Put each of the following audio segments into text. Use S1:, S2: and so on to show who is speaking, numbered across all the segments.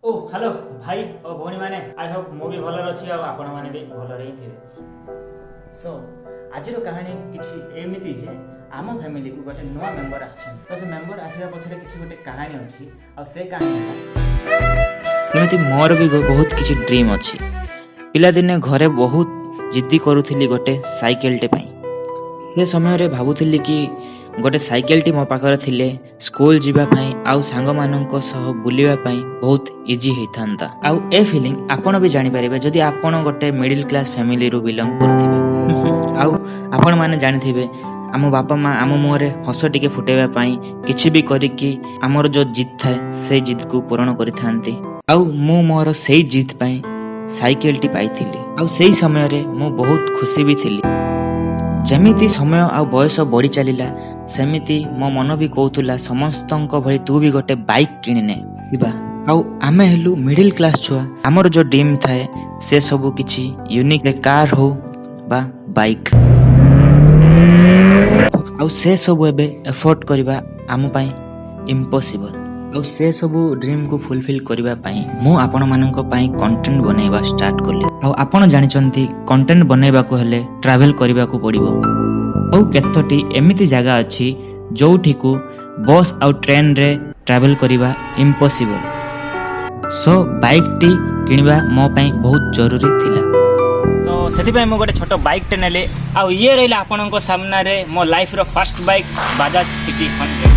S1: ओ hello भाई और भौणी मैंने आई होप मु भी भलर अच्छी और आपण मैंने भी भलर ही थे। सो आज कहानी किसी एमती जे आम फैमिली को गोटे नुआ मेंबर आछन तो से मेंबर आसीबा पछरे किसी गोटे कहानी अछि और से कहानी
S2: सेमती मोर भी बहुत किसी ड्रीम अच्छी। पिला दिने घरे बहुत जिद्दी करूथली गोटे साइकेलटे पाई। से समय रे भाबुथली कि गोटे साइकेलटी मो पाखरे थिले स्कूल जीवा पाई आउ सांग माननक सह बुलिबा पाई बहुत इजी हेथांता। आउ ए फीलिंग आपण भी जानि परिबे जदि आपण गोटे मिडिल क्लास फैमिली रो बिलोंग करथिबे। आउ आपण माने जानिथिबे आम बापा माँ आम मुहरे हस टिके फुटेबा पाई किछि भी करिकि आमर जो जिद थाए से जिद को पूरण करिथांती। आउ मु मोर सेई जिद पाई साइकेलटी पाइथिली। आउ सेई समय रे मु बहुत खुशी भी थिली। जेमिति समय आ बयस बढ़ी चलिला सेमिति मो मन भी कहूला समस्तंक भली तू भी गोटे बाइक किणने शिवा। आउ आमे हेलु मिडिल क्लास छुआ आमर जो ड्रीम थाए से सबु किछि यूनिक कार हो बा बाइक आउ से सबु एबे एफोर्ड करबा आम पाई इम्पॉसिबल। आउ से सबु ड्रीम को फुलफिल करबा पाई मु आपण माननक पाई कंटेंट बनेबा स्टार्ट करली। आउ आपण जानिचंती कंटेंट बनेबा को हेले ट्रैवल करबा को पड़िबो। आउ केतोटी एमिति जगह अछि जोठी को बस आउ ट्रेन रे ट्रैवल करबा इम्पॉसिबल। सो बाइक टी किनिबा मो पाई बहुत जरूरी थिला।
S1: तो सेति मो गोटे छोट बाइक टे नेले आ ये रहिला आपणक सामना रे मो life row first bike Bajaj city 100।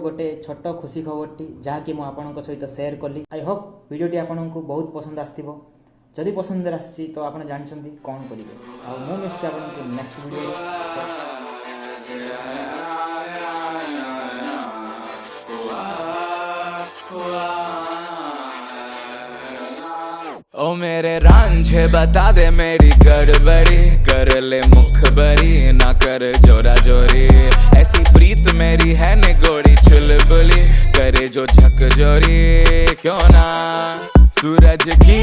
S1: गोटे छोट खुशी खबरटी जहाँकि मुझे आपंक सहित शेयर कली। आई होप वीडियोटी आपको बहुत पसंद आसथिबो। जदि पसंद आसी तो आप जानते कौन करेंगे और मुझे निश्चय आपको नेक्स्ट वीडियो
S3: ओ मेरे रांझे बता दे मेरी गड़बड़ी कर ले मुखबरी ना कर जोरा जोरी ऐसी प्रीत मेरी है निगोड़ी चुलबुली करे जो झक जोरी क्यों ना सूरज की